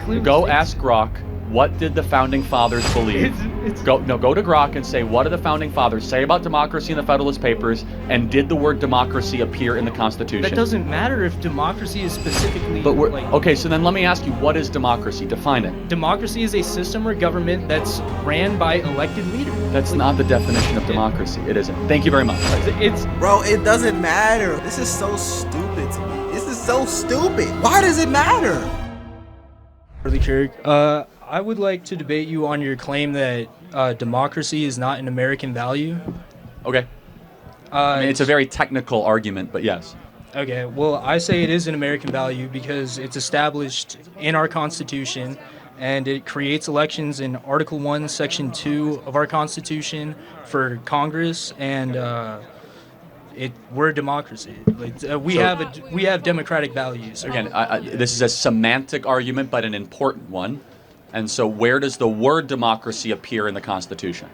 clearly Go states- ask Grok, what did the founding fathers believe? Go to Grok and say, what did the founding fathers say about democracy in the Federalist Papers, and did the word democracy appear in the Constitution? That doesn't matter if democracy is specifically. But okay, so then let me ask you, what is democracy? Define it. Democracy is a system or government that's ran by elected leaders. That's not the definition of democracy. It isn't. Thank you very much. Bro, it doesn't matter. This is so stupid to me. This is so stupid. Why does it matter? Early Kirk, I would like to debate you on your claim that democracy is not an American value. Okay. I mean, it's a very technical argument, but yes. Okay, well, I say it is an American value because it's established in our Constitution, and it creates elections in Article 1, Section 2 of our Constitution for Congress, and we're a democracy. We have democratic values. Again, this is a semantic argument, but an important one. And so where does the word democracy appear in the Constitution?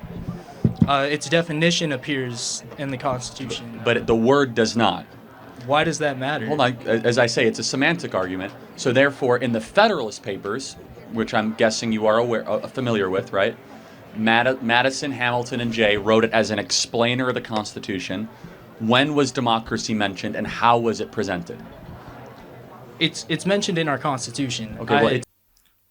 Its definition appears in the Constitution. But the word does not. Why does that matter? Hold on. As I say, it's a semantic argument. So therefore, in the Federalist Papers, which I'm guessing you are familiar with, right? Madison, Hamilton, and Jay wrote it as an explainer of the Constitution. When was democracy mentioned, and how was it presented? It's mentioned in our Constitution. Okay,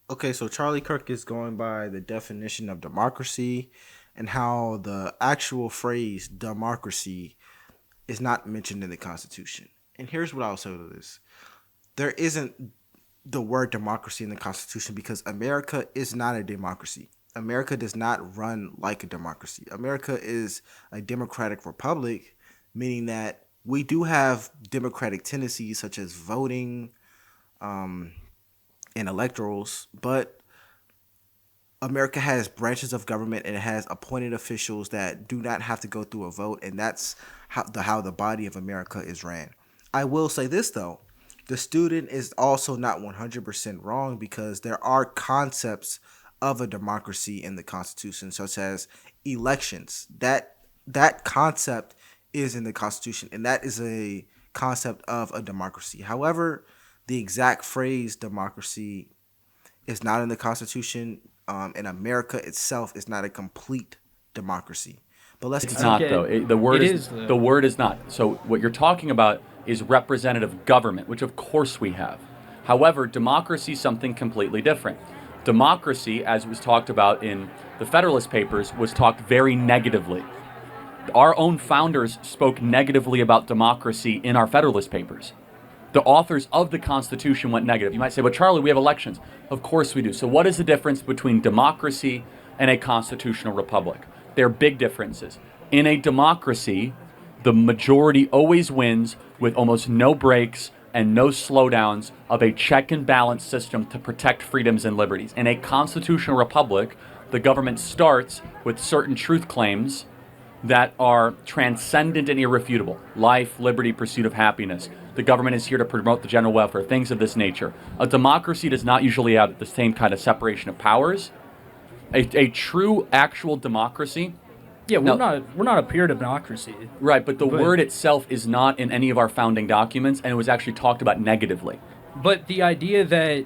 Okay, so Charlie Kirk is going by the definition of democracy and how the actual phrase democracy is not mentioned in the Constitution. And here's what I'll say to this. There isn't the word democracy in the Constitution because America is not a democracy. America does not run like a democracy. America is a democratic republic, meaning that we do have democratic tendencies such as voting, and electorals, but America has branches of government and it has appointed officials that do not have to go through a vote, and that's how the body of America is ran. I will say this though, the student is also not 100% wrong because there are concepts of a democracy in the Constitution, such as elections. That concept is in the Constitution, and that is a concept of a democracy. However, the exact phrase democracy is not in the Constitution, and America itself is not a complete democracy. But it's not though. The word is not. So what you're talking about is representative government, which of course we have. However, democracy is something completely different. Democracy, as was talked about in the Federalist Papers, was talked very negatively. Our own founders spoke negatively about democracy in our Federalist Papers. The authors of the Constitution went negative. You might say, but Charlie, we have elections. Of course we do. So what is the difference between democracy and a constitutional republic? There are big differences. In a democracy, the majority always wins with almost no breaks and no slowdowns of a check and balance system to protect freedoms and liberties. In a constitutional republic, the government starts with certain truth claims that are transcendent and irrefutable. Life, liberty, pursuit of happiness. The government is here to promote the general welfare, things of this nature. A democracy does not usually have the same kind of separation of powers. A true, actual democracy. Yeah, we're not a pure democracy. Right, but the word itself is not in any of our founding documents, and it was actually talked about negatively. But the idea that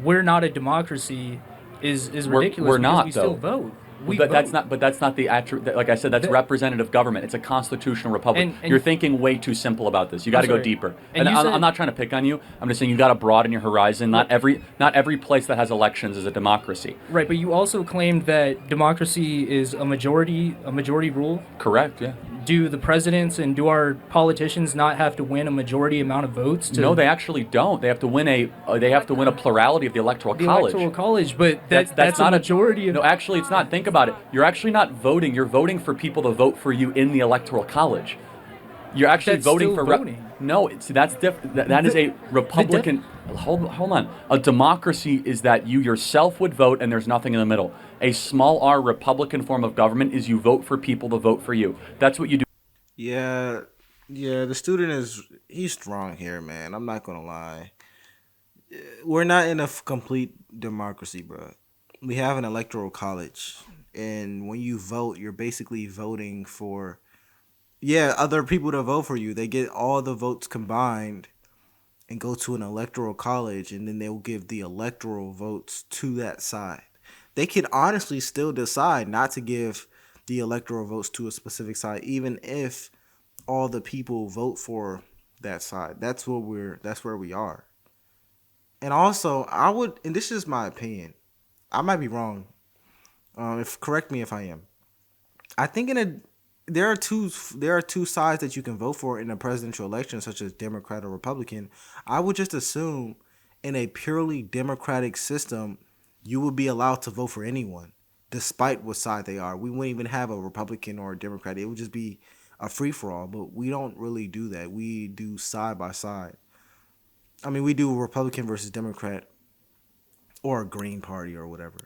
we're not a democracy is ridiculous. We're not, we though. still vote. But that's not the attribute. Like I said, that's representative government. It's a constitutional republic. And you're thinking way too simple about this. You got to go deeper. And I'm not trying to pick on you. I'm just saying you got to broaden your horizon. Not every place that has elections is a democracy. Right, but you also claimed that democracy is a majority rule. Correct. Yeah. Do the presidents and do our politicians not have to win a majority amount of votes? No, they actually don't. They have to win a plurality of the electoral college. Electoral college, but that's not a majority. No, actually, it's not. Think about it. You're actually not voting. You're voting for people to vote for you in the electoral college. You're actually voting for voting. No, that's different. That is a Republican. Hold on. A democracy is that you yourself would vote and there's nothing in the middle. A small r Republican form of government is you vote for people to vote for you. That's what you do. Yeah. The student he's strong here, man. I'm not gonna lie. We're not in a complete democracy, bro. We have an electoral college, and when you vote, you're basically voting for other people to vote for you. They get all the votes combined, and go to an electoral college, and then they'll give the electoral votes to that side. They can honestly still decide not to give the electoral votes to a specific side, even if all the people vote for that side. That's where we are. And also, and this is my opinion. I might be wrong. If correct me if I am. I think there are two sides that you can vote for in a presidential election, such as Democrat or Republican. I would just assume in a purely Democratic system, you would be allowed to vote for anyone, despite what side they are. We wouldn't even have a Republican or a Democrat. It would just be a free for all. But we don't really do that. We do side by side. I mean, we do Republican versus Democrat, or a Green Party or whatever.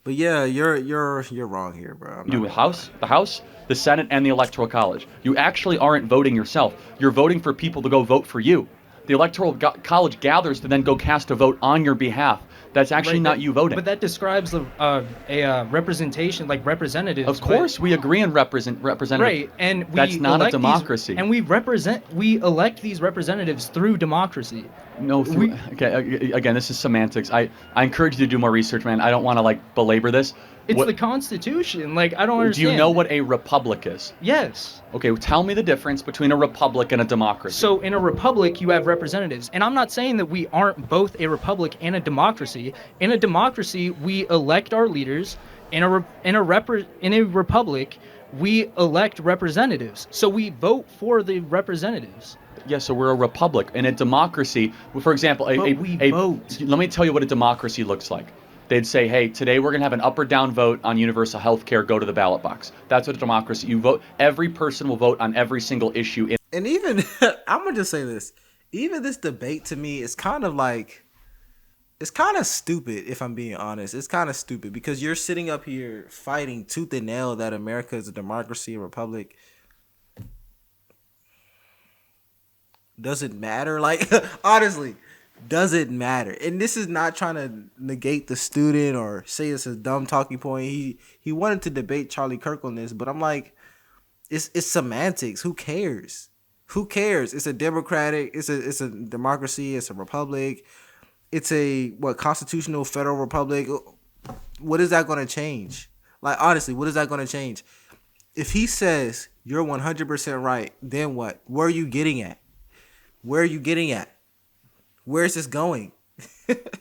But yeah, you're wrong here, bro. You do the House, the Senate, and the Electoral College. You actually aren't voting yourself. You're voting for people to go vote for you. The Electoral College gathers to then go cast a vote on your behalf. That's actually not you voting. But that describes a representation, like representatives. Of course, we agree on representative. Right, and that's not a democracy. We elect these representatives through democracy. No, okay. Again, this is semantics. I encourage you to do more research, man. I don't want to belabor this. It's the Constitution. I don't understand. Do you know what a republic is? Yes. Okay, well, tell me the difference between a republic and a democracy. So in a republic, you have representatives. And I'm not saying that we aren't both a republic and a democracy. In a democracy, we elect our leaders. In a republic, we elect representatives. So we vote for the representatives. Yeah, so we're a republic. In a democracy, for example, vote. Let me tell you what a democracy looks like. They'd say, hey, today we're going to have an up or down vote on universal health care. Go to the ballot box. That's what a democracy. You vote. Every person will vote on every single issue. And even, I'm going to just say this. Even this debate to me is kind of it's kind of stupid, if I'm being honest. It's kind of stupid because you're sitting up here fighting tooth and nail that America is a democracy, a republic. Does it matter? Honestly. Doesn't matter. And this is not trying to negate the student or say it's a dumb talking point. He wanted to debate Charlie Kirk on this, but I'm like, it's semantics. Who cares? Who cares? It's a democratic, it's a democracy, it's a republic, it's a constitutional federal republic. What is that gonna change? Honestly, what is that gonna change? If he says you're 100% right, then what? Where are you getting at? Where are you getting at? Where is this going?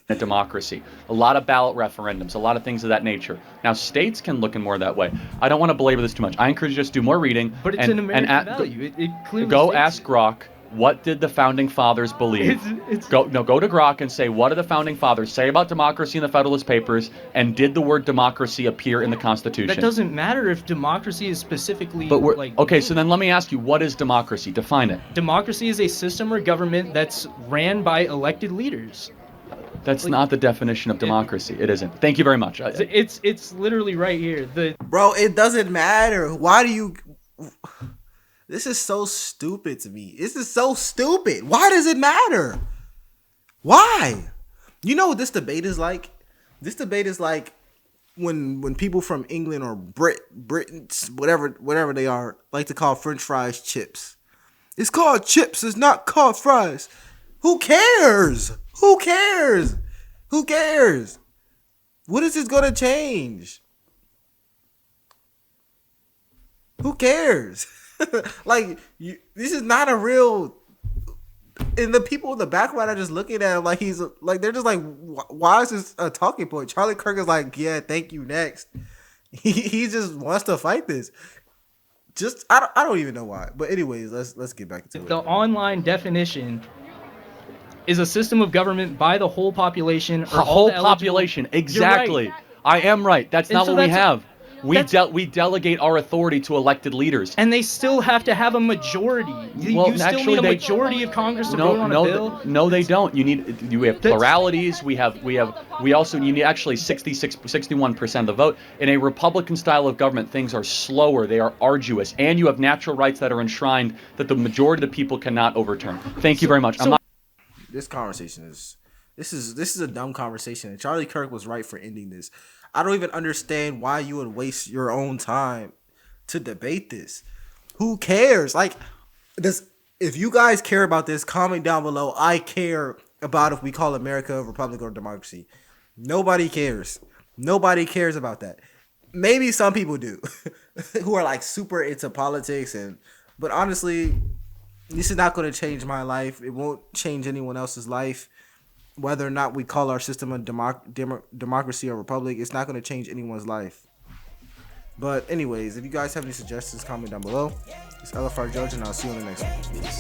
A democracy. A lot of ballot referendums, a lot of things of that nature. Now, states can look in more that way. I don't want to belabor this too much. I encourage you to just do more reading. But it's an American value. It clearly go ask Grok, what did the founding fathers believe? Go to Grok and say, what did the founding fathers say about democracy in the Federalist Papers, and did the word democracy appear in the Constitution? That doesn't matter if democracy is specifically okay, so then let me ask you, what is democracy? Define it. Democracy is a system or government that's ran by elected leaders. That's not the definition of democracy. It isn't. Thank you very much. It's literally right here. Bro, it doesn't matter. Why do you... This is so stupid to me. This is so stupid. Why does it matter? Why? You know what this debate is like? This debate is like when people from England or Britain, whatever they are, like to call French fries chips. It's called chips. It's not called fries. Who cares? Who cares? Who cares? What is this gonna change? Who cares? This is not a real. And the people in the background are just looking at him like he's like, they're just like, why is this a talking point? Charlie Kirk is like, yeah, thank you, next. He just wants to fight this. I don't even know why. But anyways, let's get back to it. The online definition is a system of government by the whole population. The whole population, exactly. Right. I am right. That's not what we have. We delegate our authority to elected leaders, and they still have to have a majority. You still need a majority of Congress to vote on a bill. No, they don't. You have pluralities. We also need actually 61% of the vote. In a Republican style of government, things are slower. They are arduous, and you have natural rights that are enshrined that the majority of the people cannot overturn. Thank you very much. This conversation this is a dumb conversation, and Charlie Kirk was right for ending this. I don't even understand why you would waste your own time to debate this. Who cares? If you guys care about this, comment down below. I care about if we call America a republic or democracy. Nobody cares. Nobody cares about that. Maybe some people do, who are like super into politics, but honestly, this is not going to change my life. It won't change anyone else's life. Whether or not we call our system a democracy or republic, it's not going to change anyone's life. But anyways, if you guys have any suggestions, comment down below. It's LFR Judge, and I'll see you on the next one. Peace.